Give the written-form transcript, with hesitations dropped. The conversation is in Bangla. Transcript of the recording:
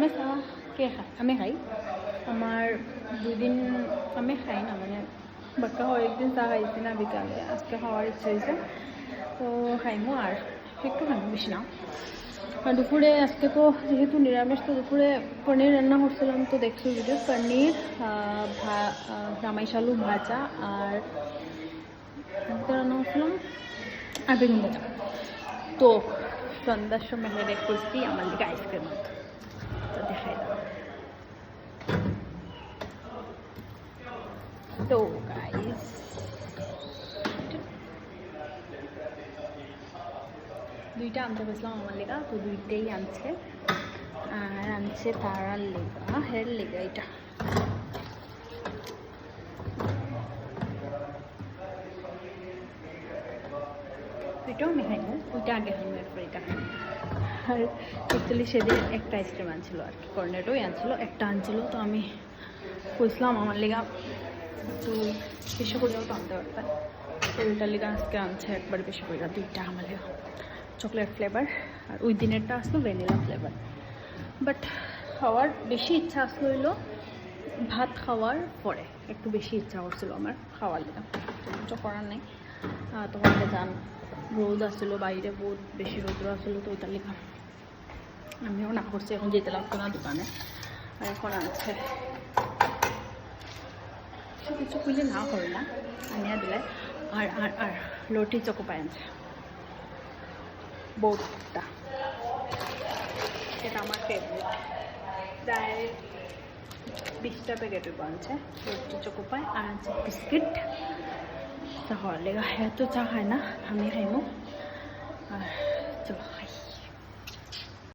গরমে চা কে খায়? আমি খাই। আমার 2 দিন আমি খাই না, মানে বাক্কা একদিন চা খাইছি না বিকালে, আজকে খাওয়ার ইচ্ছা হয়েছে তো খাইমো, আর একটু খাইমো, বেশি না। আর দুপুরে আজকে তো যেহেতু নিরামিষ, তো দুপুরে পনির রান্না করছিলাম, তো দেখছি ভিডিও পনির, জামাই শালু ভাজা, আর রান্না করছিলাম আর বেগুন ভাজা। তো সন্ধ্যার সময় হেরে করছি আমার দিকে আইসক্রিম, তো দেখাই দাও। তো গাইস দুইটা আনতে বসলাম আমার লেগা, তো দুইটাই আনছে, আর আনছে তারার লেগা, হের লেগা এটা। এটাও আমি খাইনি, ওইটা আগে খাইনি, এরপর এটা খাই। আর অ্যাকচুয়ালি সেদিন একটা আইসক্রিম আনছিল আর কি, কর্নেটোই আনছিল, একটা আনছিল, তো আমি কইছিলাম আমার লেগা তো বেশি করেও তো আনতে পারতাম, তো ওইটার লেগা আজকে আনছে একবার বেশি করে, দুইটা আমার লেগা চকলেট ফ্লেভার, আর ওই দিনেরটা আসলো ভ্যানিলা ফ্লেভার। বাট খাওয়ার বেশি ইচ্ছা আসলো হইলো ভাত খাওয়ার পরে, একটু বেশি ইচ্ছা করছিল আমার খাওয়ার লেগা, তো কিছু করার নেই। তোমাকে জান রোদ আসছিলো বাইরে, বহুত বেশি রোদ আসছিলো, তো ওইটার লেখা আমিও না করছি, এখন যেতে লাগতো না দোকানে। আর এখন আনছে সব কিছু খুঁজে না করে না, আনিয়া দিলে। আর আর আর লটি চকো পাই আনছে বহুতটা, এটা আমার ফেভারিট, প্রায় 20টা প্যাকেট আনছে লটি চকো পাই, আর আনছে বিস্কিট। তাহলে এত চা খায় না, আমি খাইমো, আর চলো খাই।